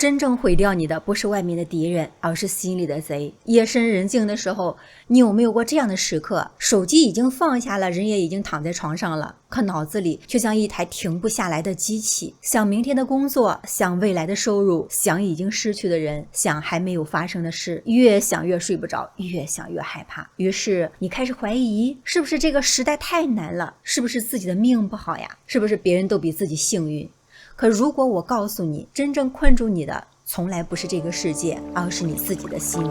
真正毀掉你的不是外面的敵人，而是心裡的賊。夜深人靜的时候，你有沒有過這樣的時刻？手機已經放下了，人也已經躺在床上了，可腦子裡卻像一台停不下來的機器，想明天的工作，想未來的收入，想已經失去的人，想還沒有發生的事，越想越睡不着，越想越害怕。於是你開始懷疑，是不是這個時代太難了？是不是自己的命不好呀？是不是別人都比自己幸運？可如果我告訴你，真正困住你的從來不是這個世界，而是你自己的心。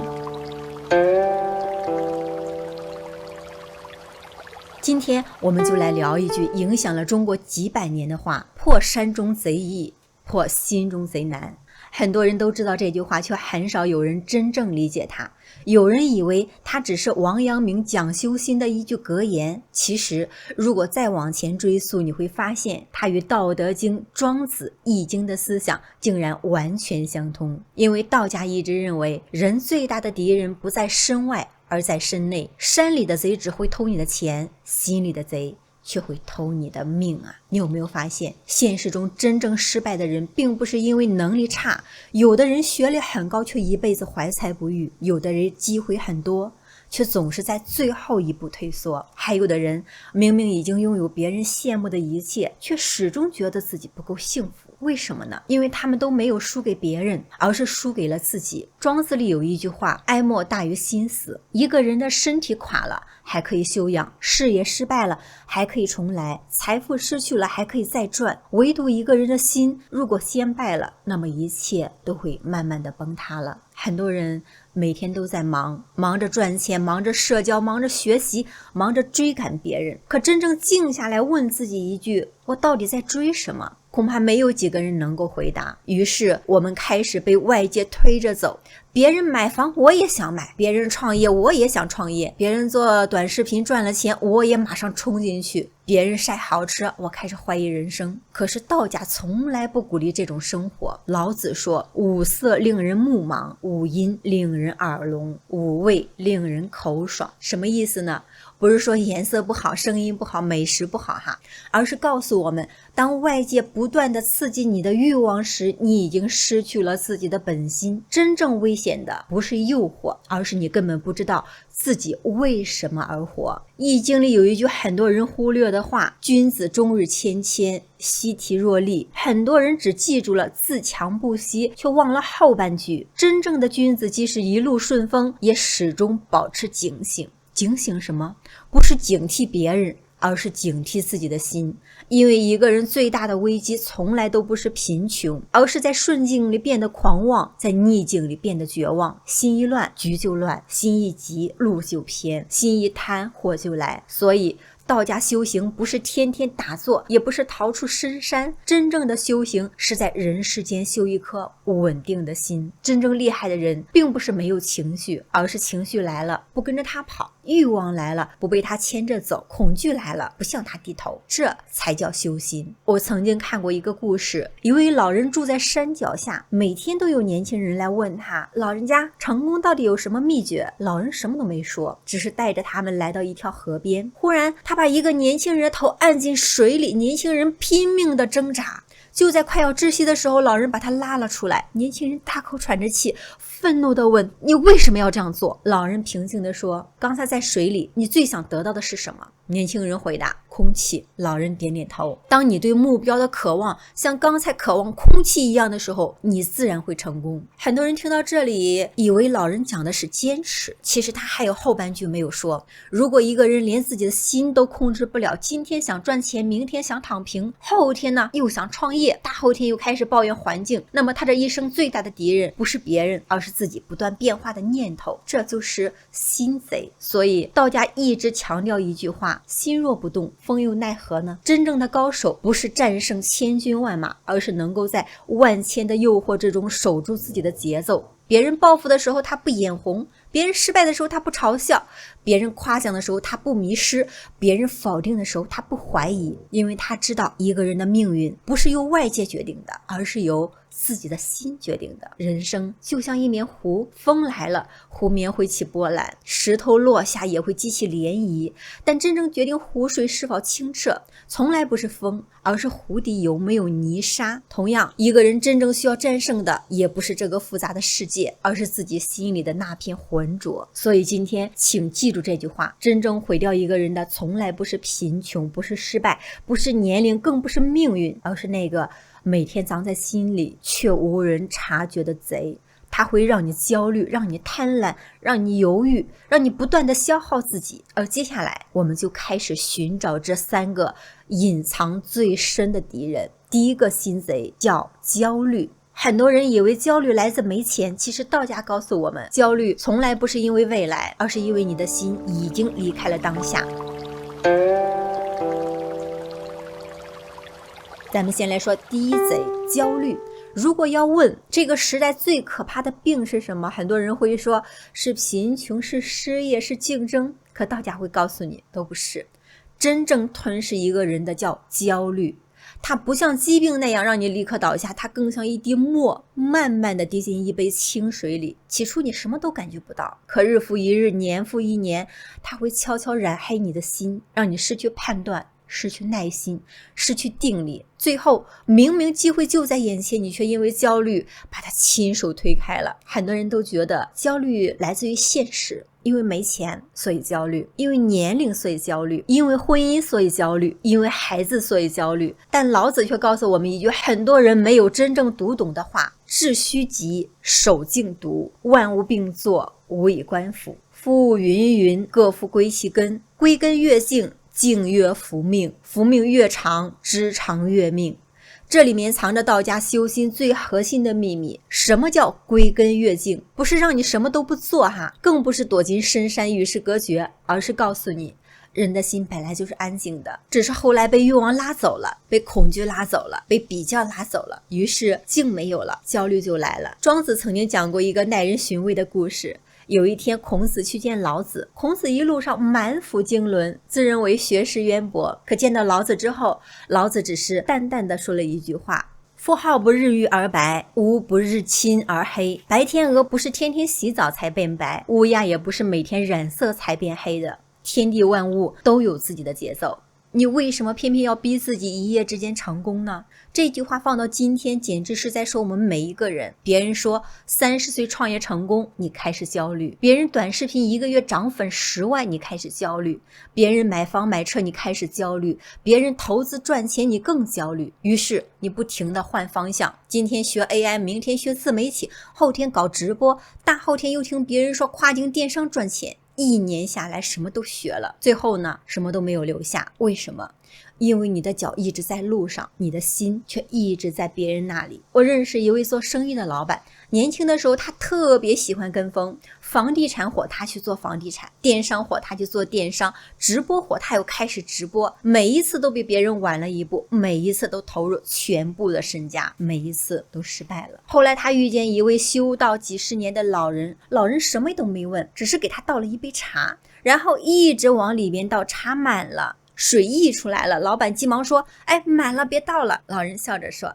今天我們就來聊一句影響了中國幾百年的話：破山中賊易，破心中賊難。很多人都知道這句話，卻很少有人真正理解它。有人以為它只是王陽明講修心的一句格言，其實如果再往前追溯，你會發現它與《道德經》、莊子、《易經》的思想竟然完全相通。因為道家一直認為，人最大的敵人不在身外，而在身內。山裡的賊只會偷你的錢，心裡的賊卻會偷你的命啊！你有沒有發現，現實中真正失敗的人並不是因為能力差，有的人學歷很高卻一輩子懷才不遇，有的人機會很多卻總是在最後一步退縮，還有的人明明已經擁有別人羨慕的一切，卻始終覺得自己不夠幸福。為什麼呢？因為他們都沒有輸給別人，而是輸給了自己。莊子裡有一句話：哀莫大於心死。一個人的身體垮了還可以休養，事業失敗了還可以重來，財富失去了還可以再賺，唯獨一個人的心如果先敗了，那麼一切都會慢慢的崩塌了。很多人每天都在忙着賺錢，忙着社交，忙着学習，忙着追趕別人，可真正靜下來問自己一句：我到底在追什麼？恐怕沒有幾個人能夠回答。於是我們開始被外界推着走，別人買房我也想買，別人創業我也想創業，別人做短視頻賺了錢我也馬上衝進去，別人曬好吃我開始懷疑人生。可是道家從來不鼓勵這種生活。老子說：五色令人目盲，五音令人耳聾，五味令人口爽。什麼意思呢？不是說顏色不好，聲音不好，美食不好哈，而是告訴我们，當外界不斷地刺激你的慾望時，你已經失去了自己的本心。真正危險的不是誘惑，而是你根本不知道自己為什麼而活。易經裡有一句很多人忽略的話：君子終日謙謙，惜體若厲。很多人只記住了自強不息，卻忘了後半句。真正的君子即使一路順風，也始終保持警醒。警醒什麼？不是警惕別人，而是警惕自己的心。因為一個人最大的危機從來都不是貧窮，而是在順境裡變得狂妄，在逆境裡變得絕望。心一亂，局就亂；心一急，路就偏；心一貪，禍就來。所以道家修行不是天天打坐，也不是逃出深山，真正的修行是在人世間修一顆穩定的心。真正厲害的人並不是沒有情緒，而是情緒來了不跟着他跑，慾望來了不被他牽着走，恐懼來了不向他低頭，這才叫修心。我曾經看過一個故事，一位老人住在山腳下，每天都有年輕人來問他，老人家成功到底有什麼秘訣？老人什麼都沒說，只是帶着他們来到一條河邊。忽然他把一個年輕人的頭按進水裡，年輕人拼命地掙扎，就在快要窒息的时候，老人把他拉了出来。年輕人大口喘着氣，憤怒地問：你為什麼要這樣做？老人平靜地說：剛才在水裡，你最想得到的是什麼？年輕人回答：空氣。老人點點頭。當你對目標的渴望像剛才渴望空氣一樣的時候，你自然會成功。很多人聽到這裡以為老人講的是堅持，其實他還有後半句沒有說。如果一個人連自己的心都控制不了，今天想賺錢，明天想躺平，後天呢又想創業，大後天又開始抱怨環境，那麼他這一生最大的敵人不是別人，而是自己不斷變化的念頭，這就是心賊。所以道家一直強調一句話：心若不動，風又奈何呢？真正的高手不是戰勝千軍萬馬，而是能夠在萬千的誘惑之中守住自己的節奏。別人報復的時候他不眼紅，別人失敗的時候他不嘲笑，別人誇獎的時候他不迷失，別人否定的時候他不懷疑。因為他知道一個人的命運不是由外界決定的，而是由自己的心決定的。人生就像一面湖，風來了，湖面會起波瀾，石頭落下也會激起漣漪，但真正決定湖水是否清澈，從來不是風，而是湖底有沒有泥沙。同樣，一個人真正需要戰勝的，也不是這個複雜的世界，而是自己心裡的那片渾濁。所以今天，請記住這句話：真正毀掉一個人的，從來不是貧窮，不是失敗，不是年齡，更不是命運，而是那個每天藏在心裡卻無人察覺的賊。它會讓你焦慮，讓你貪婪，讓你猶豫，讓你不斷地消耗自己。而接下來，我們就開始尋找這3個隱藏最深的敵人。第一個心賊叫焦慮。很多人以為焦慮來自沒錢，其實道家告訴我們，焦慮從來不是因為未來，而是因為你的心已經離開了當下。咱们先來說第一賊，焦慮。如果要問這個時代最可怕的病是什麼，很多人會說是貧窮，是失業，是競爭。可道家會告訴你，都不是。真正吞噬一個人的叫焦慮，它不像疾病那樣讓你立刻倒下，它更像一滴墨，慢慢地滴進一杯清水裡。起初你什麼都感覺不到，可日復一日，年復一年，它會悄悄染黑你的心，讓你失去判斷，失去耐心，失去定力，最後明明機會就在眼前，你卻因為焦慮把它親手推開了。很多人都覺得焦慮來自於現實，因為沒錢所以焦慮，因為年齡所以焦慮，因為婚姻所以焦慮，因為孩子所以焦慮。但老子卻告訴我們一句很多人沒有真正讀懂的話：致虛極，守靜獨，萬物並作，無以觀復。夫云云，各復歸其根，歸根越靜，靜越復命，復命越長，知長越命。這裡面藏着道家修心最核心的秘密。什麼叫歸根越靜？不是讓你什麼都不做哈，更不是躲進深山與世隔絕，而是告訴你，人的心本來就是安靜的，只是後來被慾望拉走了，被恐懼拉走了，被比較拉走了，於是靜沒有了，焦慮就來了。莊子曾經講過一個耐人尋味的故事。有一天，孔子去見老子，孔子一路上滿腹經綸，自認為學識淵博。可見到老子之後，老子只是淡淡地說了一句話：夫好不日月而白，吾不日侵而黑。白天鵝不是天天洗澡才變白，烏鴉也不是每天染色才變黑的。天地萬物都有自己的節奏，你為什麼偏偏要逼自己一夜之間成功呢？這句話放到今天，簡直是在說我們每一個人。別人說30歲創業成功，你開始焦慮；別人短視頻1個月漲粉10萬，你開始焦慮；別人買房買車，你開始焦慮；別人投資賺錢，你更焦慮。於是你不停地換方向，今天學 AI， 明天學自媒體，後天搞直播，大後天又聽別人說跨境電商賺錢。1年下來什麼都學了，最後呢，什麼都沒有留下。為什麼？因為你的腳一直在路上，你的心卻一直在別人那裡。我認識一位做生意的老闆，年輕的時候他特別喜歡跟風，房地產火他去做房地產，電商火他去做電商，直播火他又開始直播，每一次都比別人晚了一步，每一次都投入全部的身家，每一次都失敗了。後來他遇見一位修道幾十年的老人，老人什麼都沒問，只是給他倒了一杯茶，然後一直往裡面倒，茶滿了，水溢出來了，老闆急忙說：哎，滿了，別倒了。老人笑着說：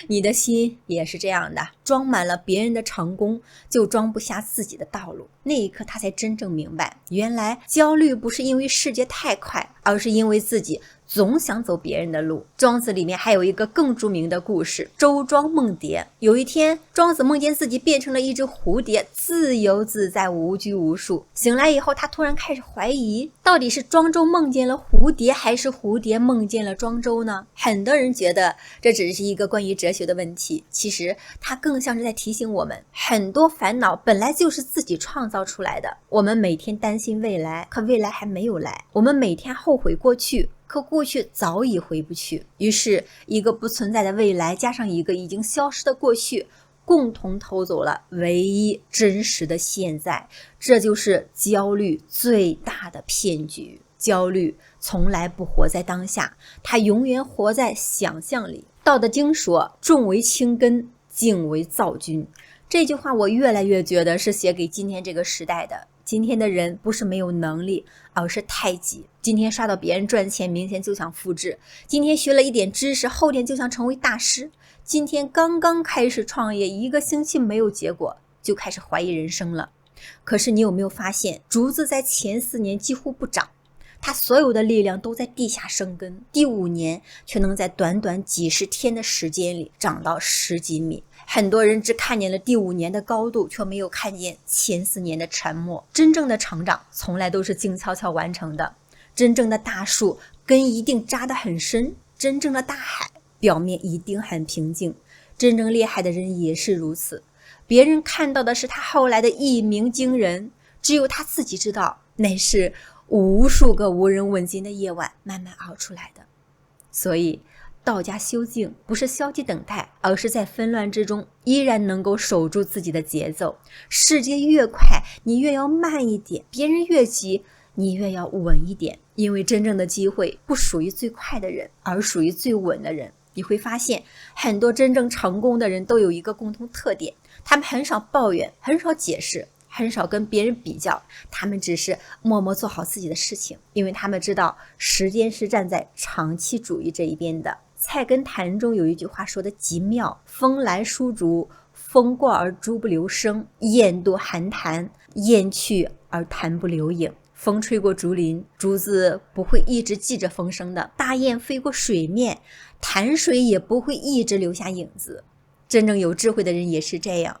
你的心也是這樣的，裝滿了別人的成功，就裝不下自己的道路。那一刻他才真正明白，原來焦慮不是因為世界太快，而是因為自己總想走別人的路。莊子裡面還有一個更著名的故事，周莊夢蝶。有一天，莊子夢見自己變成了一隻蝴蝶，自由自在，無拘無束。醒來以後，他突然開始懷疑，到底是莊周夢見了蝴蝶，還是蝴蝶夢見了莊周呢？很多人覺得這只是一個關於哲學的問題，其實它更像是在提醒我們，很多煩惱本來就是自己創造出來的。我們每天擔心未來，可未来還沒有來；我們每天後悔過去，可過去早已回不去。於是一個不存在的未來加上一個已經消失的過去，共同偷走了唯一真實的現在。這就是焦慮最大的騙局。焦慮從來不活在當下，它永遠活在想象裡。道德經說：重為輕根，靜為躁君。這句話我越來越覺得是寫給今天這個時代的。今天的人不是沒有能力，而是太急。今天刷到別人賺錢，明天就想複製；今天學了一點知識，後天就想成為大師；今天剛剛開始創業，1個星期沒有結果，就開始懷疑人生了。可是你有沒有發現，竹子在前4年幾乎不長，它所有的力量都在地下生根，第5年卻能在短短幾十天的時間裡長到10幾米。很多人只看見了第5年的高度，卻沒有看見前4年的沉默。真正的成長從來都是靜悄悄完成的，真正的大樹根一定扎得很深，真正的大海表面一定很平靜，真正厲害的人也是如此。別人看到的是他後來的一鸣驚人，只有他自己知道，那是無數個無人問津的夜晚慢慢熬出來的。所以道家修靜不是消極等待，而是在紛亂之中依然能夠守住自己的節奏。世界越快，你越要慢一點；別人越急，你越要穩一點。因為真正的機會不屬於最快的人，而屬於最穩的人。你會發現，很多真正成功的人都有一個共同特点，他們很少抱怨，很少解釋，很少跟別人比較，他們只是默默做好自己的事情，因為他們知道时間是站在長期主義這一邊的。菜根谭中有一句話說得極妙：風來疏竹，風過而竹不留聲；雁渡寒潭，雁去而潭不留影。風吹過竹林，竹子不會一直記着風聲的；大雁飛過水面，潭水也不會一直留下影子。真正有智慧的人也是這樣，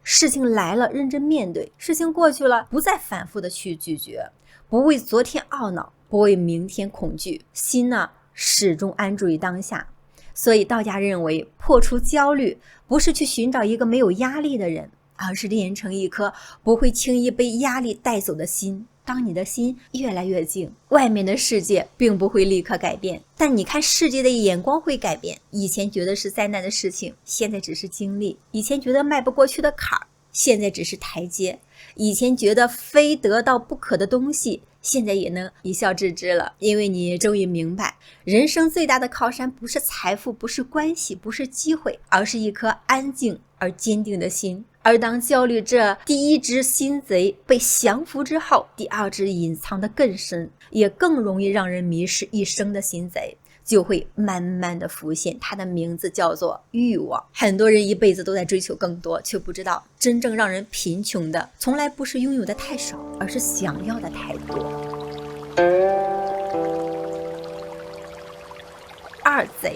事情來了認真面對，事情過去了不再反復的去拒絕，不為昨天懊惱，不為明天恐懼，心呢始終安住於當下。所以道家認為，破除焦慮不是去尋找一個沒有壓力的人，而是練成一顆不會輕易被壓力帶走的心。當你的心越來越靜，外面的世界並不会立刻改变，但你看世界的眼光會改变。以前覺得是災難的事情，現在只是經歷；以前覺得邁不過去的坎兒，現在只是台階；以前覺得非得到不可的東西，現在也能一笑置之了。因為你終於明白，人生最大的靠山不是財富，不是關係，不是機會，而是一顆安靜而堅定的心。而當焦慮這第一隻心賊被降服之後，第二隻隱藏得更深，也更容易讓人迷失一生的心賊就會慢慢的浮現，它的名字叫做慾望。很多人一輩子都在追求更多，卻不知道真正讓人貧窮的從來不是擁有的太少，而是想要的太多。二賊，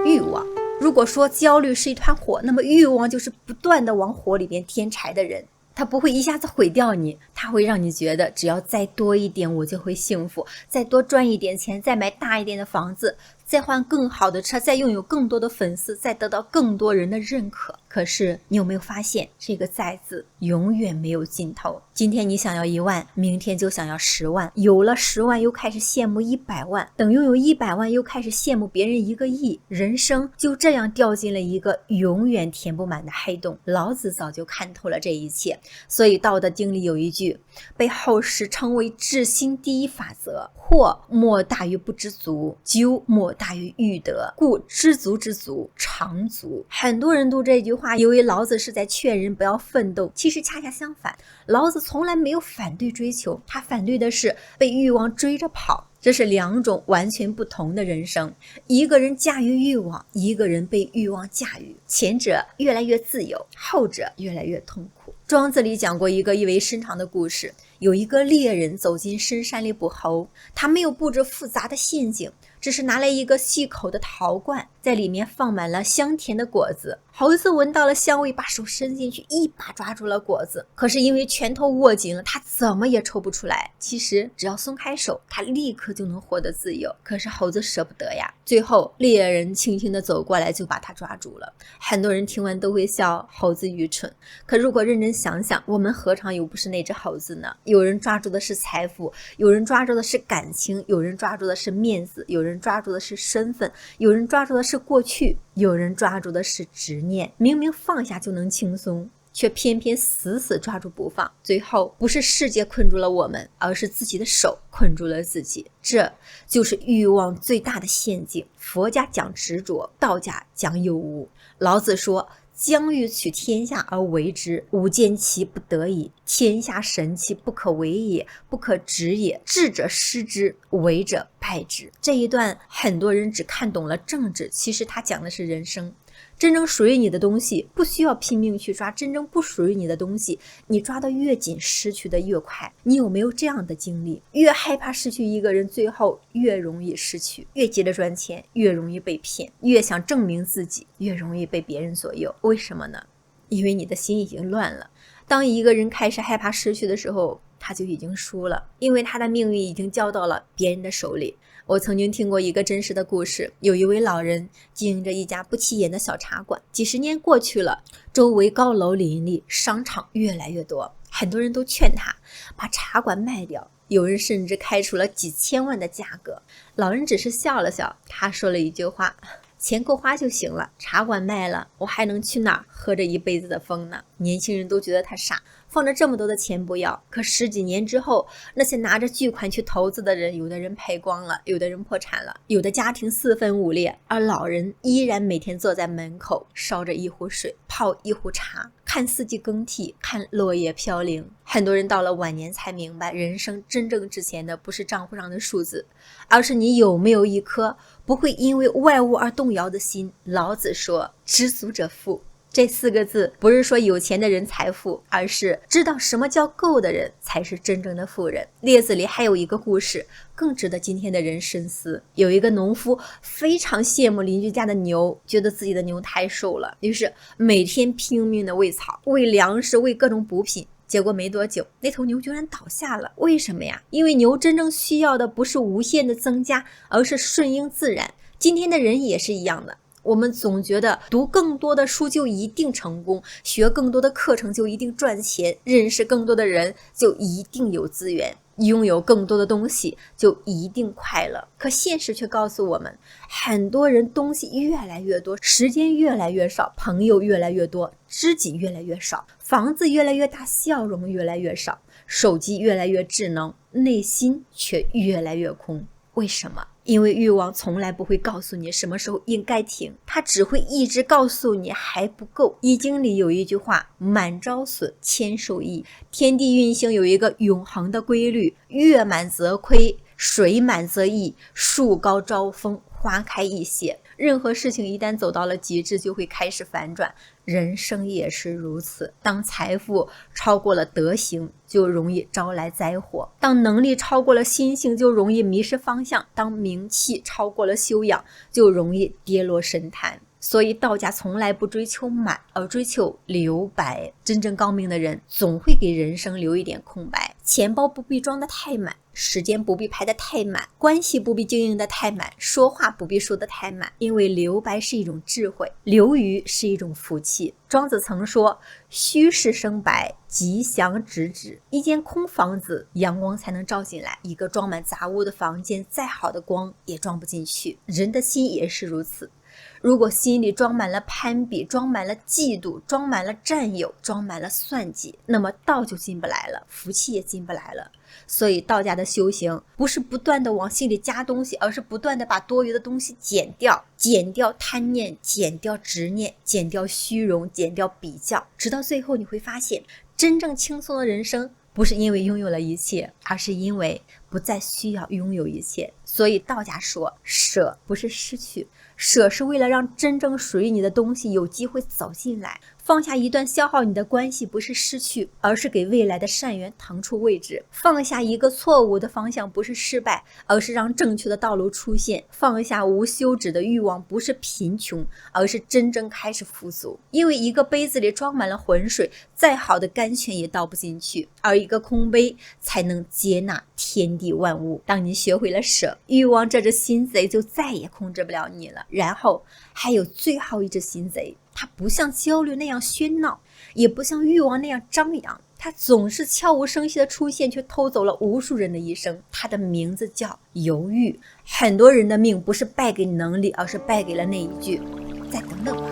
慾望。如果說焦慮是一团火，那麼慾望就是不斷的往火裡邊添柴的人。它不會一下子毀掉你，它會讓你覺得只要再多一點我就會幸福，再多賺一點錢，再買大一點的房子，再換更好的車，再擁有更多的粉絲，再得到更多人的認可。可是你有沒有發現，這個再字永遠沒有盡頭。今天你想要1萬，明天就想要10萬，有了10萬又開始羨慕100萬，等擁有100萬又開始羨慕別人1個億，人生就這樣掉進了一個永遠填不滿的黑洞。老子早就看透了這一切，所以《道德經》裡有一句被後世稱為治心第一法則：惑莫大於不知足，咎莫大於欲得，故知足之足，常足。很多人讀這句話以為老子是在勸人不要奮鬥，其實恰恰相反，老子從來沒有反对追求，他反對的是被欲望追着跑。這是2種完全不同的人生，一個人駕馭欲望，一個人被欲望駕馭，前者越來越自由，後者越來越痛苦。莊子裡講過一個意味深長的故事，有一個獵人走進深山裡捕猴，他沒有布置複雜的陷阱，只是拿來一個細口的陶罐，在裡面放滿了香甜的果子。猴子聞到了香味，把手伸進去，一把抓住了果子。可是因为拳头握緊了，他怎麼也抽不出來。其實只要鬆開手，他立刻就能獲得自由。可是猴子捨不得呀。最後獵人輕輕地走過來，就把他抓住了。很多人聽完都會笑猴子愚蠢，可如果認真想想，我們何嘗又不是那只猴子呢？有人抓住的是財富，有人抓住的是感情，有人抓住的是面子，有人抓住的是身份，有人抓住的是過去，有人抓住的是執念。明明放下就能輕鬆，卻偏偏死死抓住不放。最後不是世界困住了我們，而是自己的手困住了自己。這就是欲望最大的陷阱。佛家講執着，道家講有無。老子說，將欲取天下而為之，吾見其不得已。天下神器，不可為也，不可執也。智者失之，為者敗之。這一段很多人只看懂了政治，其實他講的是人生。真正屬於你的東西不需要拼命去抓，真正不屬於你的東西，你抓得越緊，失去的越快。你有沒有這樣的經歷？越害怕失去一個人，最後越容易失去。越急着賺錢，越容易被騙；越想證明自己，越容易被別人左右。為什麼呢？因為你的心已經亂了。當一個人開始害怕失去的時候，他就已經輸了，因為他的命運已經交到了別人的手裡。我曾經聽過一個真實的故事，有一位老人經營着一家不起眼的小茶館，幾十年過去了，周圍高樓林立，商場越來越多，很多人都勸他把茶館賣掉，有人甚至開出了幾千萬的價格。老人只是笑了笑，他說了一句話：錢夠花就行了，茶馆賣了，我還能去哪兒喝着一輩子的風呢？年輕人都覺得他傻，放着這麼多的錢不要。可十幾年之後，那些拿着巨款去投資的人，有的人賠光了，有的人破產了，有的家庭四分五裂，而老人依然每天坐在门口，燒着一壺水，泡一壺茶，看四季更替，看落葉飄零。很多人到了晚年才明白，人生真正值錢的不是賬戶上的数字，而是你有没有一顆不会因为外物而动摇的心。老子说，知足者富。这四個字不是說有錢的人財富，而是知道什麼叫夠的人才是真正的富人。列子裡還有一個故事更值得今天的人深思。有一個農夫非常羨慕鄰居家的牛，覺得自己的牛太瘦了，於是每天拼命的餵草、餵糧食、餵各種補品。結果沒多久，那頭牛居然倒下了。為什麼呀？因為牛真正需要的不是無限的增加，而是順應自然。今天的人也是一樣的。我們總覺得讀更多的書就一定成功，學更多的課程就一定賺錢，認識更多的人就一定有資源，擁有更多的東西就一定快樂。可現實卻告訴我們，很多人東西越來越多，時間越來越少，朋友越來越多，知己越來越少，房子越來越大，笑容越來越少，手機越來越智能，內心卻越來越空。為什麼？因為慾望從來不會告訴你什麼時候應該停，它只會一直告訴你還不夠。易經裡有一句話，滿招損，謙受益。天地運行有一個永恆的規律，月滿則虧，水滿則溢，樹高招風，花開易謝。任何事情一旦走到了極致，就會開始反轉，人生也是如此。當財富超過了德行，就容易招來災禍；當能力超過了心性，就容易迷失方向；當名氣超過了修養，就容易跌落神壇。所以道家從來不追求滿，而追求留白。真正高明的人總會給人生留一點空白，錢包不必裝得太滿，時間不必排得太滿，關係不必經營得太滿，說話不必說得太滿。因為留白是一種智慧，留餘是一種福氣。莊子曾說，虛室生白，吉祥直指。一間空房子，陽光才能照進來，一個裝滿雜物的房間，再好的光也裝不進去。人的心也是如此，如果心裡裝滿了攀比，裝滿了嫉妒，裝滿了佔有，裝滿了算計，那麼道就進不來了，福氣也進不來了。所以道家的修行不是不斷的往心裡加東西，而是不斷的把多餘的東西減掉，減掉貪念，減掉執念，減掉虛榮，減掉比較，直到最後你會發現，真正輕鬆的人生不是因為擁有了一切，而是因為不再需要擁有一切。所以道家說，捨不是失去，捨是為了讓真正屬於你的東西有機會走進來。放下一段消耗你的關係，不是失去，而是給未來的善緣騰出位置。放下一個錯誤的方向，不是失敗，而是讓正確的道路出現。放下無休止的慾望，不是貧窮，而是真正開始富足。因為一個杯子裡裝滿了渾水，再好的甘泉也倒不進去，而一個空杯才能接納天地萬物。當你學會了捨，慾望這隻心賊就再也控制不了你了。然後還有最後一隻心賊，它不像焦慮那樣喧鬧，也不像慾望那樣張揚，它總是悄無聲息的出現，卻偷走了無數人的一生。它的名字叫猶豫。很多人的命不是敗給能力，而是敗給了那一句再等等吧。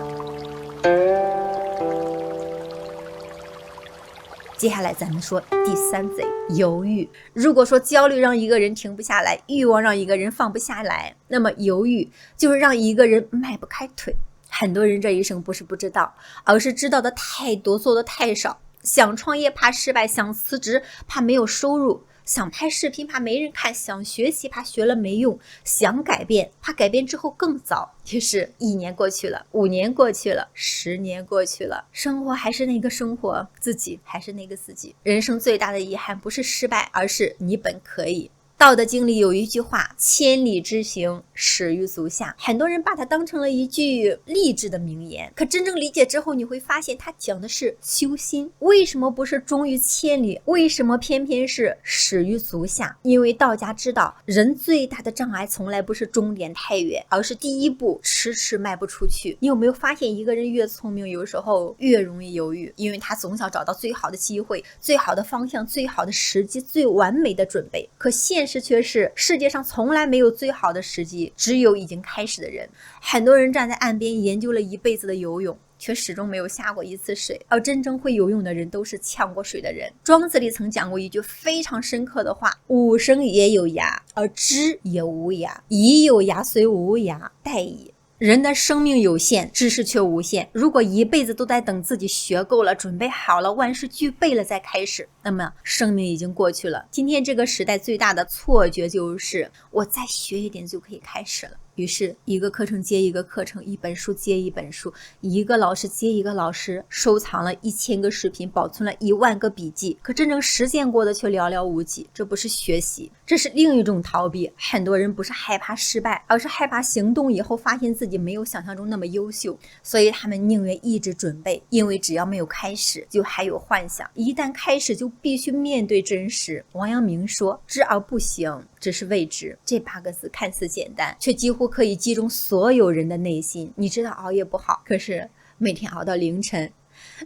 接下來咱們說第三賊，猶豫。如果說焦慮讓一個人停不下來，慾望讓一個人放不下來，那麼猶豫就是讓一個人邁不開腿。很多人這一生不是不知道，而是知道的太多，做的太少。想創業怕失敗，想辭職怕沒有收入，想拍視頻怕沒人看，想學習怕學了沒用，想改變怕改變之後更糟。於是1年過去了，5年過去了，10年過去了，生活還是那個生活，自己還是那個自己。人生最大的遺憾不是失敗，而是你本可以。道德經裡有一句話，千里之行，始於足下。很多人把它當成了一句勵志的名言，可真正理解之后，你會發現它講的是修心。為什麼不是終於千里？為什麼偏偏是始於足下？因為道家知道，人最大的障礙從來不是終點太遠，而是第一步遲遲邁不出去。你有沒有發現，一個人越聰明，有時候越容易猶豫，因為他總想找到最好的機会、最好的方向、最好的時機、最完美的準備。可现实却是，世界上从来没有最好的时机，只有已经開始的人。很多人站在岸邊研究了一輩子的游泳，卻始終沒有下過一次水，而真正會游泳的人都是嗆過水的人。莊子裡曾講過一句非常深刻的話，吾生也有涯，而知也無涯，已有涯雖無涯，殆矣。人的生命有限，知識卻無限。如果一輩子都在等自己學夠了、準備好了、萬事俱備了再開始，那麼生命已經過去了。今天這個時代最大的錯覺就是我再學一點就可以開始了。於是一個課程接一個課程，一本書接一本書，一個老師接一個老師，收藏了1000個視頻，保存了10000個筆記，可真正實踐過的卻寥寥無幾。這不是學習，這是另一種逃避。很多人不是害怕失敗，而是害怕行動以後發現自己沒有想象中那麼優秀，所以他們寧願一直準備，因為只要沒有開始，就還有幻想，一旦開始就必須面對真實。王陽明說，知而不行，只是未知。這8個字看似簡單，卻幾乎可以擊中所有人的內心。你知道熬夜不好，可是每天熬到凌晨。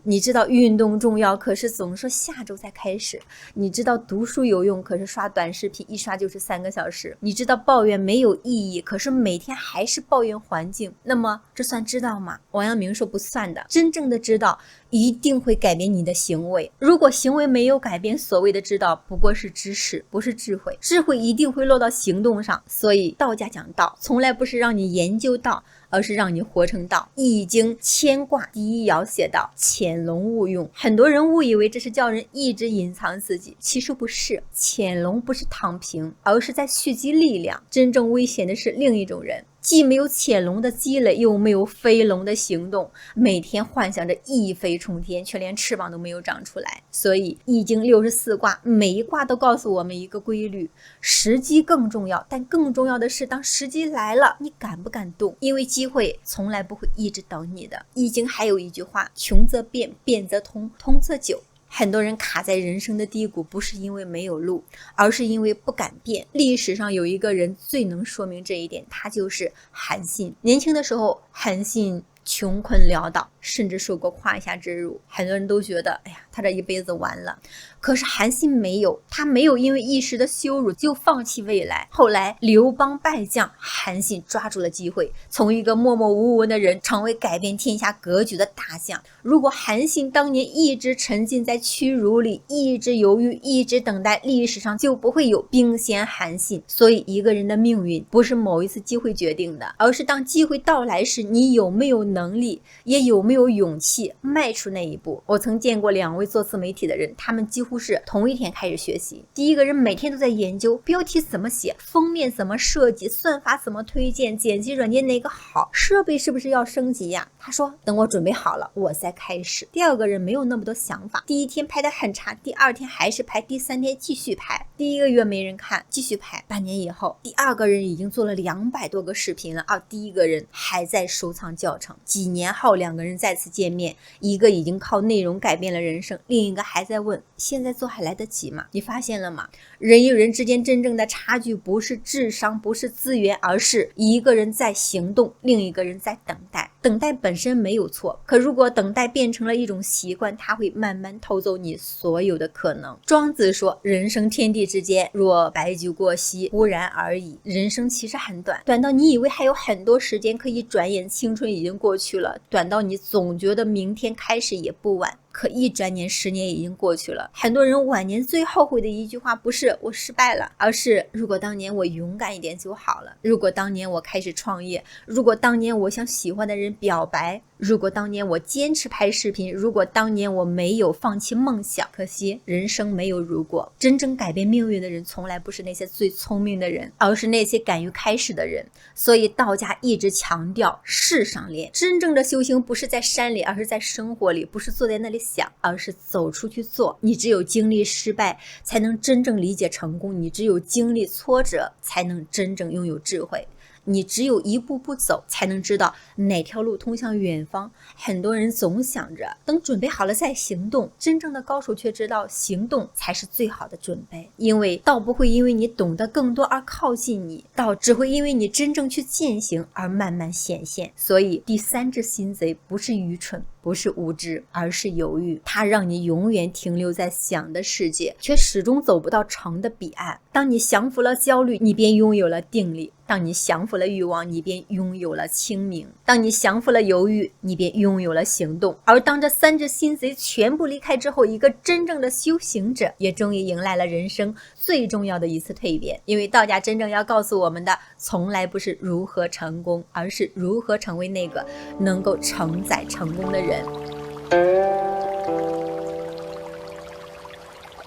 你知道運動重要，可是總說下周再開始。你知道讀書有用，可是刷短視頻一刷就是3個小時。你知道抱怨沒有意義，可是每天還是抱怨環境。那麼這算知道嗎？王陽明說不算的。真正的知道一定會改變你的行為，如果行為沒有改變，所謂的知道不過是知識，不是智慧。智慧一定會落到行動上。所以道家講道，從來不是讓你研究道，而是讓你活成道。易經乾卦第1爻寫道，潛龍勿用。很多人誤以為這是叫人一直隱藏自己，其實不是。潛龍不是躺平，而是在蓄積力量。真正危險的是另一種人，既沒有潛龍的積累，又沒有飛龍的行動，每天幻想着一飛沖天，卻連翅膀都沒有長出來。所以易經64卦，每一卦都告訴我們一個規律，時機更重要，但更重要的是當時機來了，你敢不敢動？因為機會從來不会一直等你的。易经還有一句話，窮則變，變則通，通則久。很多人卡在人生的低谷，不是因為沒有路，而是因為不敢變。歷史上有一個人最能說明這一點，他就是韓信。年輕的時候，韓信窮困潦倒，甚至受過胯下之辱，很多人都覺得哎呀，他這一輩子完了。可是韓信沒有，他沒有因為一時的羞辱就放棄未來。後來劉邦敗將，韓信抓住了機會，從一個默默无聞的人成為改變天下格局的大將。如果韓信當年一直沉浸在屈辱裡，一直猶豫，一直等待，歷史上就不會有兵仙韓信。所以一個人的命運不是某一次機會決定的，而是當機会到來時，你有沒有能力，也有没有勇氣邁出那一步。我曾見過2位做自媒體的人，他們幾乎是同一天開始學習。第一個人每天都在研究標題怎麼寫，封面怎麼設計，算法怎麼推薦，剪輯軟件哪個好，設備是不是要升級呀？他說等我準備好了我再開始。第二個人沒有那麼多想法，第一天拍得很差，第2天還是拍，第3天繼續拍，第1個月沒人看，繼續拍，半年以後，第2個人已經做了200多個視頻了，而第1個人還在收藏教程。幾年後2個人再次見面，一個已經靠內容改變了人生，另一個還在問現在做還來得及嗎？你發現了嗎？人與人之間真正的差距不是智商，不是資源，而是一個人在行動，另一個人在等待。等待本身沒有錯，可如果等待变成了一種習慣，它會慢慢偷走你所有的可能。莊子說，人生天地之間，若白駒過隙，忽然而已。人生其實很短，短到你以為還有很多時間可以轉眼，青春已經過去了，短到你總覺得明天開始也不晚。可一轉眼10年已經過去了。很多人晚年最後悔的一句話不是我失敗了，而是如果當年我勇敢一點就好了，如果當年我開始創業，如果當年我向喜歡的人表白，如果當年我堅持拍視頻，如果当年我沒有放棄夢想，可惜人生沒有如果。真正改變命運的人從來不是那些最聰明的人，而是那些敢於開始的人。所以道家一直強調事上練，真正的修行不是在山裡，而是在生活裡，不是坐在那裡想，而是走出去做。你只有经歷失敗才能真正理解成功，你只有经歷挫折才能真正擁有智慧，你只有一步步走才能知道哪条路通向遠方。很多人总想着等準備好了再行动，真正的高手却知道行动才是最好的準備。因为道不会因为你懂得更多而靠近你，道只会因为你真正去践行而慢慢显现。所以第三只心贼不是愚蠢，不是无知，而是猶豫。它讓你永遠停留在想的世界，卻始終走不到成的彼岸。當你降服了焦慮，你便擁有了定力；當你降服了慾望，你便擁有了清明；當你降服了猶豫，你便擁有了行動。而當這三只心賊全部離開之後，一個真正的修行者也終於迎來了人生最重要的一次蛻變。因為道家真正要告訴我們的，從來不是如何成功，而是如何成為那個能夠承載成功的人。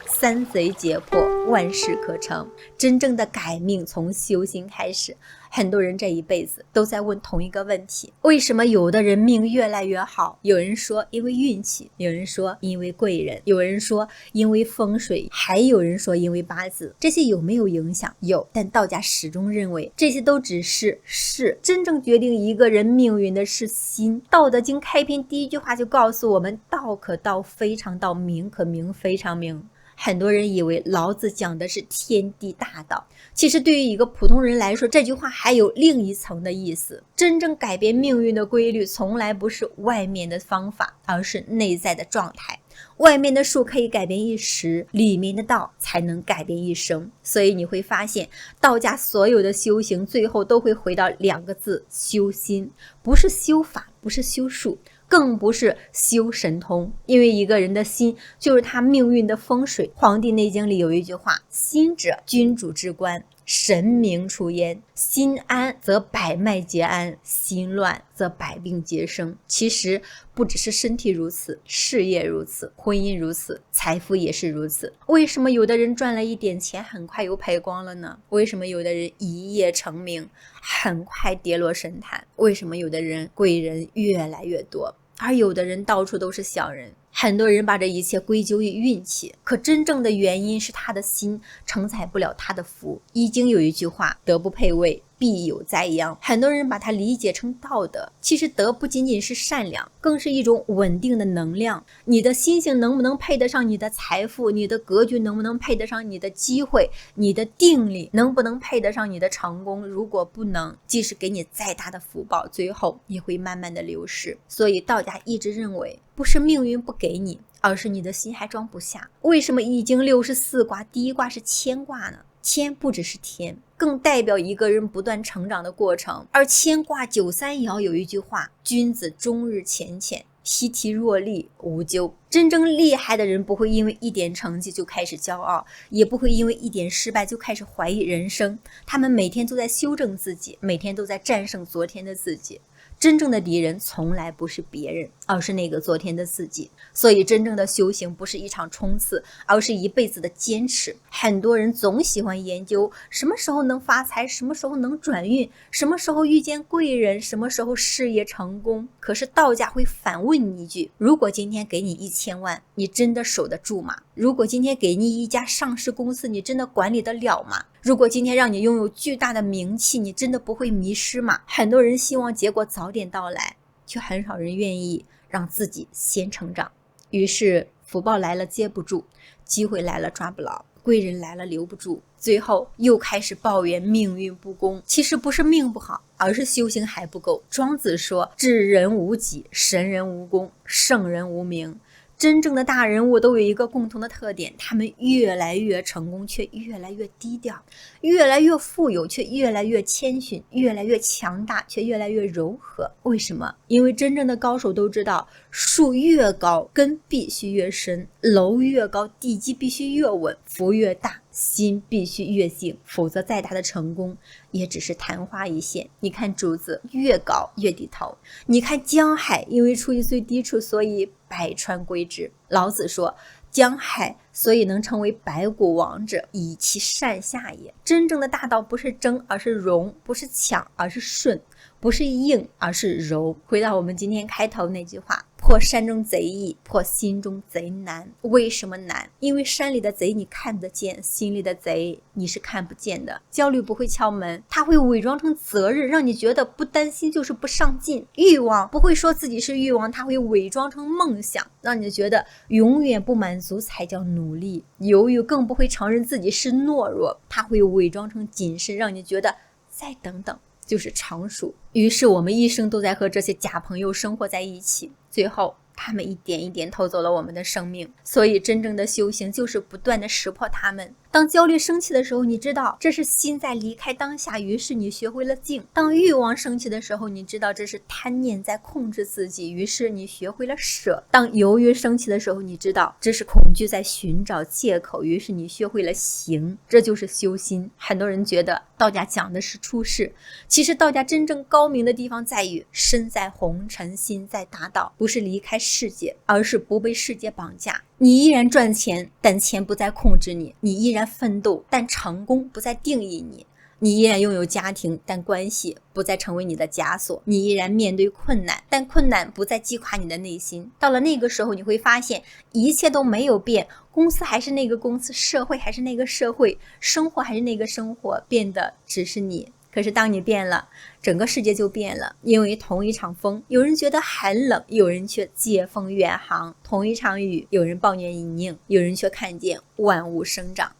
三賊解破，萬事可成。真正的改命從修行開始。很多人這一輩子都在問同一個問題：為什麼有的人命越來越好？有人說因為運氣，有人說因為貴人，有人說因為風水，還有人說因為八字。這些有沒有影響？有，但道家始終認為這些都只是事，真正決定一個人命運的是心。道德經開篇第一句話就告訴我們：道可道非常道，名可名非常名。很多人以為老子講的是天地大道，其實對於一個普通人來說，這句話還有另一層的意思。真正改變命運的規律從來不是外面的方法，而是內在的狀態。外面的樹可以改變一時，裡面的道才能改變一生。所以你會發現，道家所有的修行最後都會回到兩個字：修心。不是修法，不是修術，更不是修神通。因為一個人的心就是他命運的風水。黃帝內經裡有一句話：心者，君主之官，神明出焉。心安則百脈皆安，心亂則百病皆生。其實不只是身體如此，事業如此，婚姻如此，財富也是如此。為什麼有的人賺了一點錢很快又賠光了呢？為什麼有的人一夜成名很快跌落神壇？為什麼有的人貴人越來越多，而有的人到處都是小人？很多人把這一切歸咎於運氣，可真正的原因是他的心承載不了他的福。易經有一句話：德不配位，必有災殃。很多人把它理解成道德，其實德不僅僅是善良，更是一種穩定的能量。你的心性能不能配得上你的財富？你的格局能不能配得上你的機會？你的定力能不能配得上你的成功？如果不能，即使給你再大的福報，最後也會慢慢的流失。所以道家一直認為，不是命運不給你，而是你的心還裝不下。為什麼易經64卦第一卦是乾卦呢？乾不只是天，更代表一個人不斷成長的過程。而乾卦93爻有一句話：君子終日潛潛，悌體若厲，無咎。真正厲害的人不會因為一點成績就開始驕傲，也不會因為一點失敗就開始懷疑人生。他們每天都在修正自己，每天都在戰勝昨天的自己。真正的敵人從來不是別人，而是那個昨天的自己。所以真正的修行不是一場衝刺，而是一輩子的堅持。很多人總喜歡研究什麼時候能發財，什麼時候能轉運，什麼時候遇見貴人，什麼時候事業成功。可是道家會反問你一句：如果今天給你1000萬，你真的守得住嗎？如果今天給你一家上市公司，你真的管理得了嗎？如果今天讓你擁有巨大的名氣，你真的不會迷失嗎？很多人希望結果早點到來，卻很少人願意讓自己先成長。於是福報來了接不住，機會來了抓不牢，貴人來了留不住，最後又開始抱怨命運不公。其實不是命不好，而是修行還不夠。莊子說：智人無己，神人無功，聖人無名。真正的大人物都有一個共同的特點，他們越來越成功，卻越來越低調；越來越富有，卻越來越謙遜；越來越強大，卻越來越柔和。為什麼？因為真正的高手都知道，樹越高，根必須越深；樓越高，地基必須越穩；福越大，心必須躍進，否則再大的成功也只是曇花一現。你看柱子越高越低頭，你看江海因為處於最低處，所以百川歸之。老子說，江海所以能成為百谷王者，以其善下也。真正的大道不是爭，而是容；不是搶，而是順；不是硬，而是柔。回到我們今天開頭那句話，破山中賊易，破心中賊難。為什麼難？因為山裡的賊你看得見，心裡的賊你是看不見的。焦慮不會敲門，它會偽裝成責任，讓你覺得不擔心就是不上進。慾望不會說自己是慾望，它會偽裝成夢想，讓你覺得永遠不滿足才叫努力。猶豫更不會承認自己是懦弱，它會偽裝成謹慎，讓你覺得再等等就是成熟。於是我們一生都在和這些假朋友生活在一起，最後他们一点一点偷走了我们的生命。所以真正的修行就是不断的识破他们。当焦慮生氣的時候，你知道這是心在離開當下，於是你學會了靜。當慾望生氣的時候，你知道這是貪念在控制自己，於是你學會了捨。當猶豫生氣的時候，你知道這是恐懼在尋找借口，於是你學會了行。這就是修心。很多人覺得道家講的是出世，其實道家真正高明的地方在於身在紅塵，心在大道，不是離開世界，而是不被世界綁架。你依然賺錢，但錢不再控制你；你依然奮鬥，但成功不再定義你；你依然擁有家庭，但關係不再成為你的枷鎖；你依然面對困難，但困難不再擊垮你的內心。到了那個時候，你會發現一切都沒有變，公司還是那個公司，社會還是那個社會，生活還是那個生活，變的只是你。可是當你變了，整個世界就變了。因為同一場風，有人覺得很冷，有人卻借風遠航；同一場雨，有人抱怨泥濘，有人卻看見萬物生長。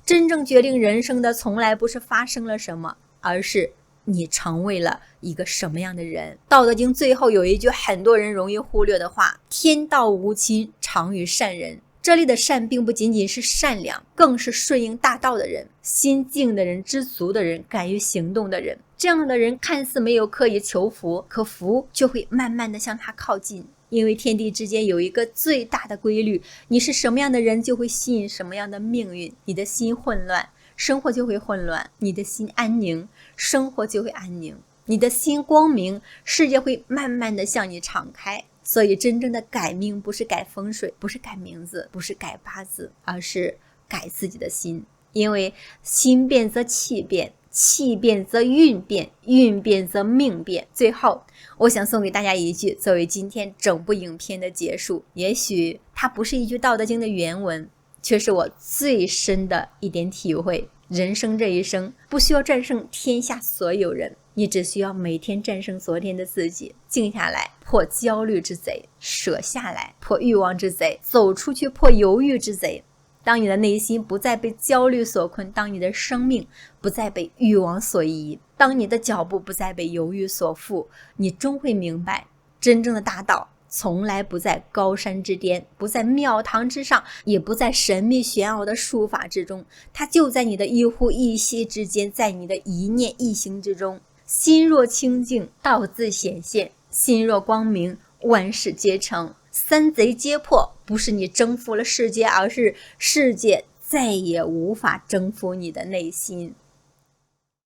真正決定人生的從來不是發生了什麼，而是你成為了一個什麼樣的人。道德經最後有一句很多人容易忽略的話，天道無親，常與善人。這裡的善並不僅僅是善良，更是順應大道的人，心靜的人，知足的人，敢於行動的人。這樣的人看似沒有刻意求福，可福就會慢慢的向他靠近。因為天地之間有一個最大的規律，你是什麼樣的人，就會吸引什麼樣的命運。你的心混亂，生活就會混亂；你的心安寧，生活就會安寧；你的心光明，世界會慢慢的向你敞開。所以真正的改命不是改風水，不是改名字，不是改八字，而是改自己的心。因為心變則氣變，氣變則運變，運變則命變。最後我想送給大家一句作為今天整部影片的結束，也許它不是一句道德經的原文，卻是我最深的一點體會。人生這一生不需要戰勝天下所有人，你只需要每天戰勝昨天的自己，靜下來破焦慮之賊，捨下來破慾望之賊，走出去破猶豫之賊。當你的內心不再被焦慮所困，當你的生命不再被慾望所移，當你的腳步不再被猶豫所縛，你終會明白，真正的大道從來不在高山之巔，不在廟堂之上，也不在神秘玄奧的術法之中，它就在你的一呼一吸之間，在你的一念一行之中。心若清淨，道自顯現；心若光明，萬事皆成。三賊皆破，不是你征服了世界，而是世界再也無法征服你的內心。